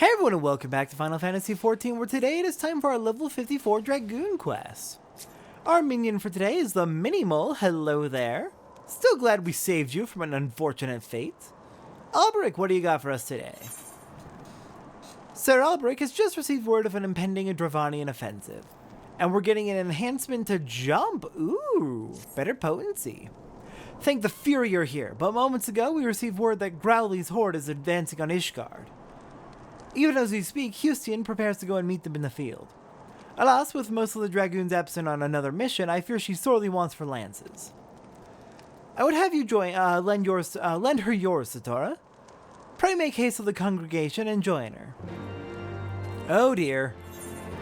Hey everyone and welcome back to Final Fantasy XIV, where today it is time for our level 54 Dragoon quest. Our minion for today is the Mini-Mole. Hello there. Still glad we saved you from an unfortunate fate. Alberic, what do you got for us today? Sir Alberic has just received word of an impending Dravanian offensive, and we're getting an enhancement to jump. Ooh, better potency. Thank the Fury you're here, but moments ago we received word that Growly's horde is advancing on Ishgard. Even as we speak, Houston prepares to go and meet them in the field. Alas, with most of the Dragoons absent on another mission, I fear she sorely wants for lances. I would have you lend her yours, Satora. Pray make haste of the congregation and join her. Oh dear.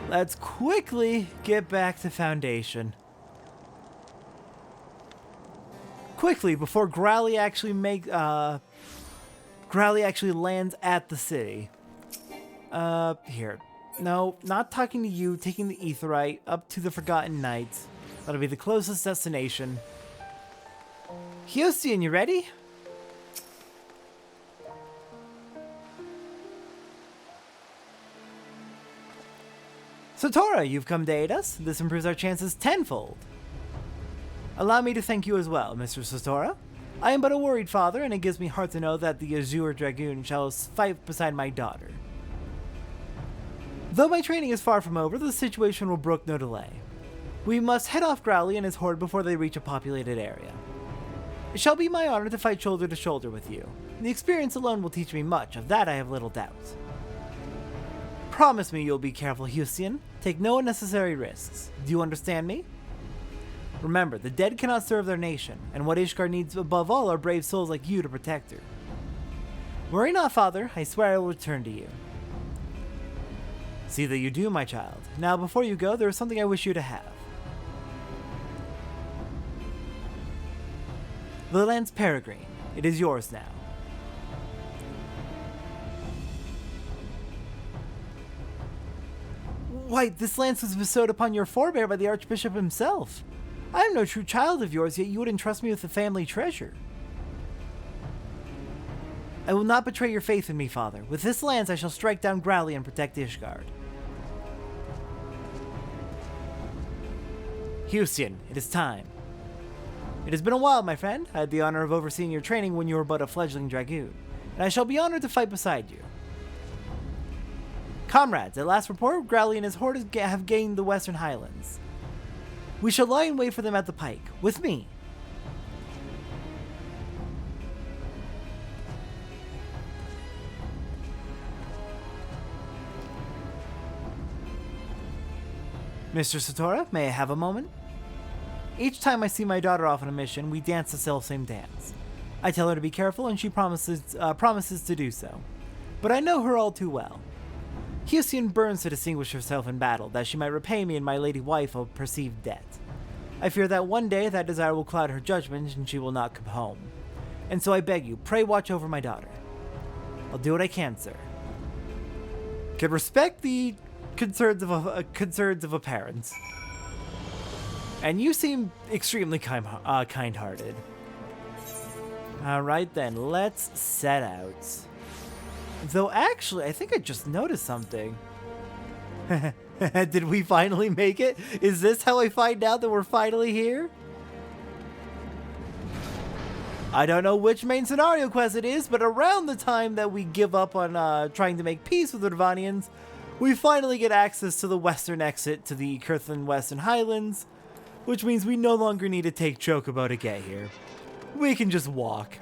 Let's quickly get back to Foundation. Quickly, before Growly actually lands at the city. Here. No, not talking to you, taking the Aetheryte up to the Forgotten Knights. That'll be the closest destination. Houston, you ready? Satora, you've come to aid us. This improves our chances tenfold. Allow me to thank you as well, Mr. Satora. I am but a worried father, and it gives me heart to know that the Azure Dragoon shall fight beside my daughter. Though my training is far from over, the situation will brook no delay. We must head off Growly and his horde before they reach a populated area. It shall be my honor to fight shoulder to shoulder with you. The experience alone will teach me much, of that I have little doubt. Promise me you'll be careful, Houston. Take no unnecessary risks. Do you understand me? Remember, the dead cannot serve their nation, and what Ishgard needs above all are brave souls like you to protect her. Worry not, father. I swear I will return to you. See that you do, my child. Now, before you go, there is something I wish you to have. The lance Peregrine. It is yours now. Why, this lance was bestowed upon your forebear by the Archbishop himself. I am no true child of yours, yet you would entrust me with the family treasure. I will not betray your faith in me, father. With this lance, I shall strike down Growly and protect Ishgard. Houston, it is time. It has been a while, my friend. I had the honor of overseeing your training when you were but a fledgling Dragoon, and I shall be honored to fight beside you. Comrades, at last report, Growly and his horde have gained the Western Highlands. We shall lie in wait for them at the pike, with me. Mr. Satora, may I have a moment? Each time I see my daughter off on a mission, we dance the self-same dance. I tell her to be careful, and she promises to do so. But I know her all too well. Houston burns to distinguish herself in battle, that she might repay me and my lady wife a perceived debt. I fear that one day that desire will cloud her judgment, and she will not come home. And so I beg you, pray watch over my daughter. I'll do what I can, sir. Can respect the concerns of a parent. And you seem extremely kind-hearted. Alright then, let's set out. Though actually, I think I just noticed something. Did we finally make it? Is this how I find out that we're finally here? I don't know which main scenario quest it is, but around the time that we give up on trying to make peace with the Dravanians, we finally get access to the western exit to the Kirthan Western Highlands, which means we no longer need to take Chocobo to get here. We can just walk.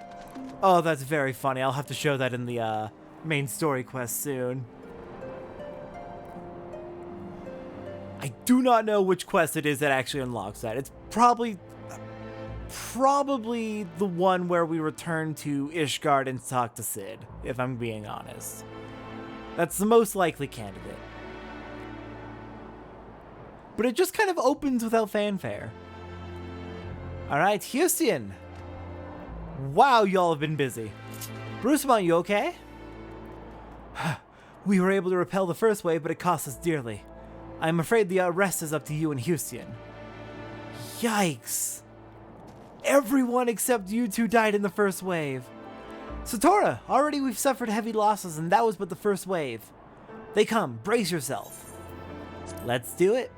Oh, that's very funny. I'll have to show that in the main story quest soon. I do not know which quest it is that actually unlocks that. It's probably the one where we return to Ishgard and talk to Cid, if I'm being honest. That's the most likely candidate. But it just kind of opens without fanfare. Alright, Houston. Wow, y'all have been busy. Brucemont, you okay? We were able to repel the first wave, but it cost us dearly. I'm afraid the rest is up to you and Houston. Yikes. Everyone except you two died in the first wave. Satora, already we've suffered heavy losses, and that was but the first wave. They come. Brace yourself. Let's do it.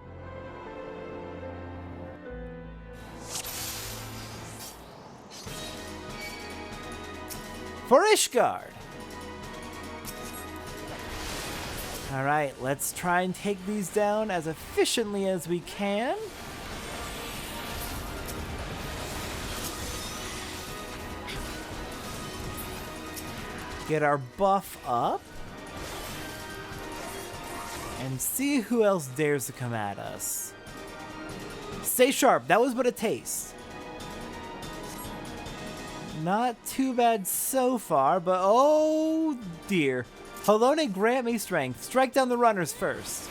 For Ishgard. Alright, let's try and take these down as efficiently as we can. Get our buff up. And see who else dares to come at us. Stay sharp, that was but a taste. Not too bad so far, but oh dear. Halone, grant me strength. Strike down the runners first.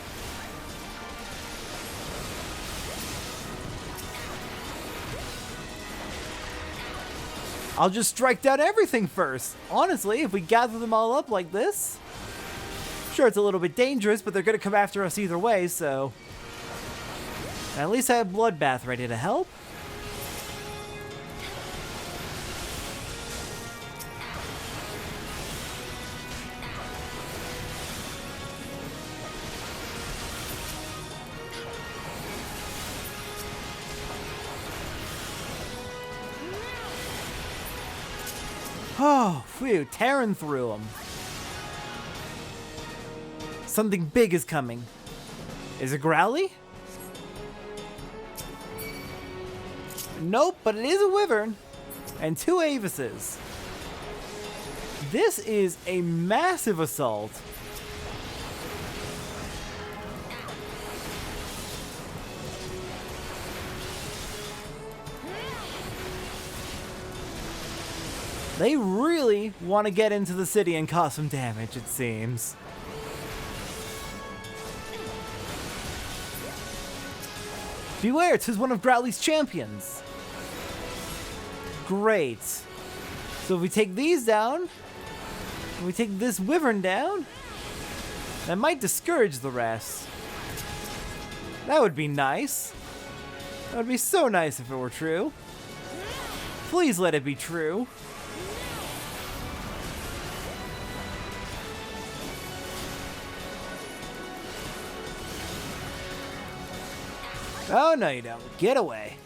I'll just strike down everything first. Honestly, if we gather them all up like this. Sure, it's a little bit dangerous, but they're going to come after us either way, so. At least I have Bloodbath ready to help. Oh, phew, tearing through them. Something big is coming. Is it Growly? Nope, but it is a Wyvern. And 2 Avises. This is a massive assault. They really want to get into the city and cause some damage, it seems. Beware, 'tis one of Growly's champions. Great. So if we take these down, and we take this Wyvern down, that might discourage the rest. That would be nice. That would be so nice if it were true. Please let it be true. Oh, no you don't. Get away.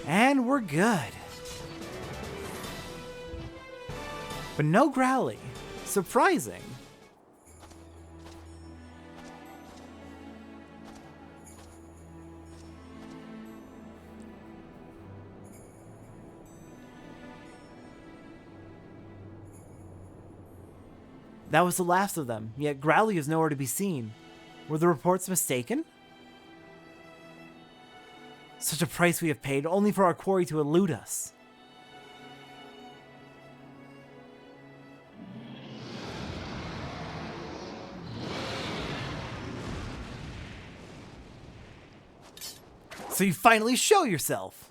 And we're good. But no Growly. Surprising. That was the last of them, yet Growly is nowhere to be seen. Were the reports mistaken? Such a price we have paid, only for our quarry to elude us. So you finally show yourself!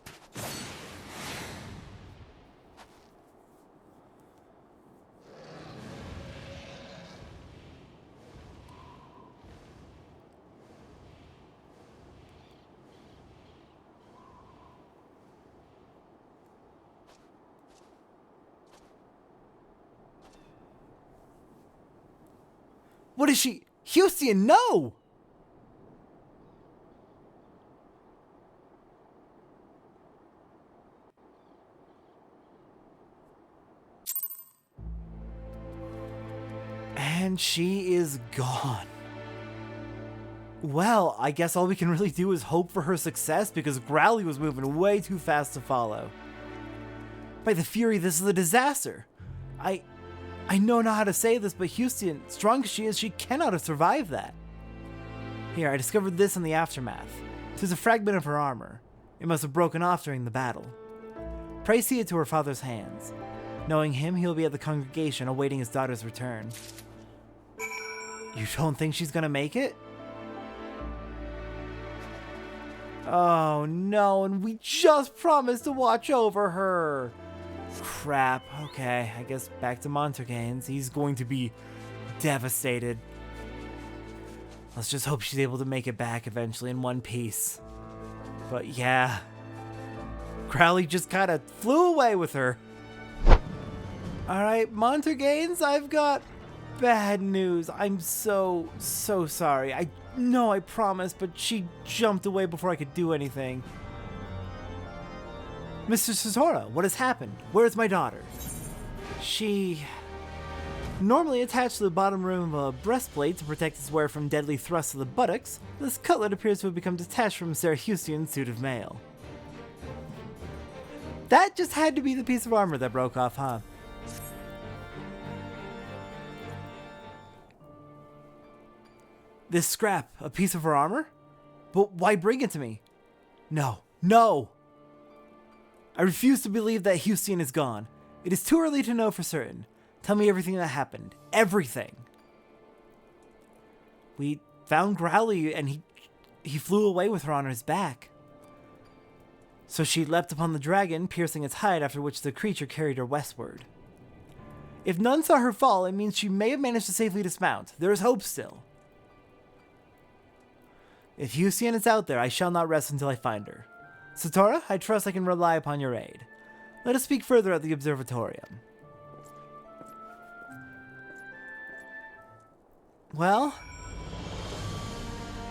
What is she? Houston, no! And she is gone. Well, I guess all we can really do is hope for her success because Growly was moving way too fast to follow. By the Fury, this is a disaster. I know not how to say this, but Houston, strong as she is, she cannot have survived that. Here, I discovered this in the aftermath. 'Tis a fragment of her armor. It must have broken off during the battle. Pray see it to her father's hands. Knowing him, he'll be at the congregation awaiting his daughter's return. You don't think she's gonna make it? Oh no, and we just promised to watch over her. Crap. Okay, I guess back to Montergains. He's going to be devastated. Let's just hope she's able to make it back eventually in one piece. But yeah. Crowley just kind of flew away with her. Alright, Montergains, I've got bad news. I'm so sorry. I know, I promise, but she jumped away before I could do anything. Mr. Satora, what has happened? Where's my daughter? She... Normally attached to the bottom rim of a breastplate to protect its wearer from deadly thrusts of the buttocks, this cutlet appears to have become detached from Sarah Houston's suit of mail. That just had to be the piece of armor that broke off, huh? This scrap, a piece of her armor? But why bring it to me? No, no! I refuse to believe that Houston is gone. It is too early to know for certain. Tell me everything that happened. Everything. We found Growly and he flew away with her on his back. So she leapt upon the dragon, piercing its hide, after which the creature carried her westward. If none saw her fall, it means she may have managed to safely dismount. There is hope still. If Houston is out there, I shall not rest until I find her. Satora, I trust I can rely upon your aid. Let us speak further at the observatorium. Well,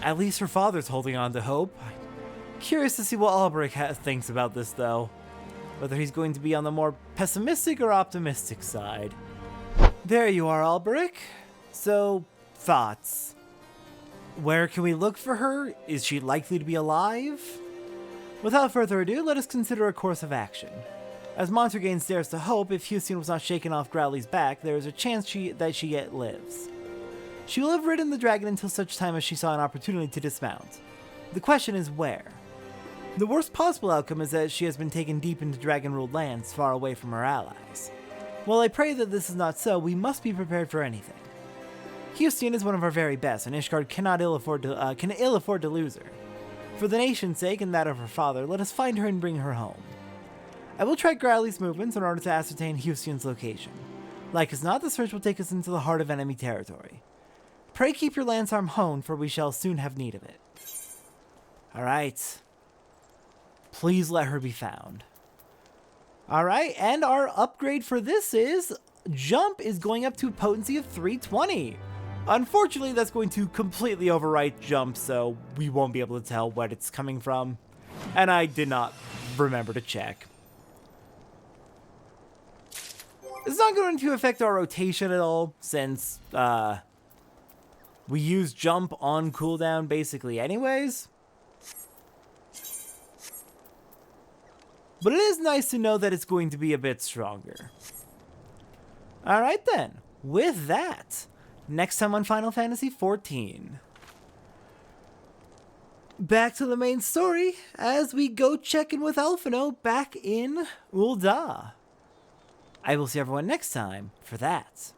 at least her father's holding on to hope. Curious to see what Albrecht thinks about this, though. Whether he's going to be on the more pessimistic or optimistic side. There you are, Albrecht. So, thoughts? Where can we look for her? Is she likely to be alive? Without further ado, let us consider a course of action. As Montergain dares to hope, if Houston was not shaken off Growly's back, there is a chance that she yet lives. She will have ridden the dragon until such time as she saw an opportunity to dismount. The question is where? The worst possible outcome is that she has been taken deep into dragon-ruled lands, far away from her allies. While I pray that this is not so, we must be prepared for anything. Houston is one of our very best, and Ishgard can ill afford to lose her. For the nation's sake and that of her father, let us find her and bring her home. I will track Growly's movements in order to ascertain Houston's location. Like as not, the search will take us into the heart of enemy territory. Pray keep your lance arm honed, for we shall soon have need of it. Alright. Please let her be found. Alright, and our upgrade for this is... Jump is going up to a potency of 320. Unfortunately, that's going to completely overwrite Jump, so we won't be able to tell what it's coming from. And I did not remember to check. It's not going to affect our rotation at all, since we use Jump on cooldown basically anyways. But it is nice to know that it's going to be a bit stronger. Alright then, with that, next time on Final Fantasy XIV. Back to the main story as we go check in with Alphino back in Ul'dah. I will see everyone next time for that.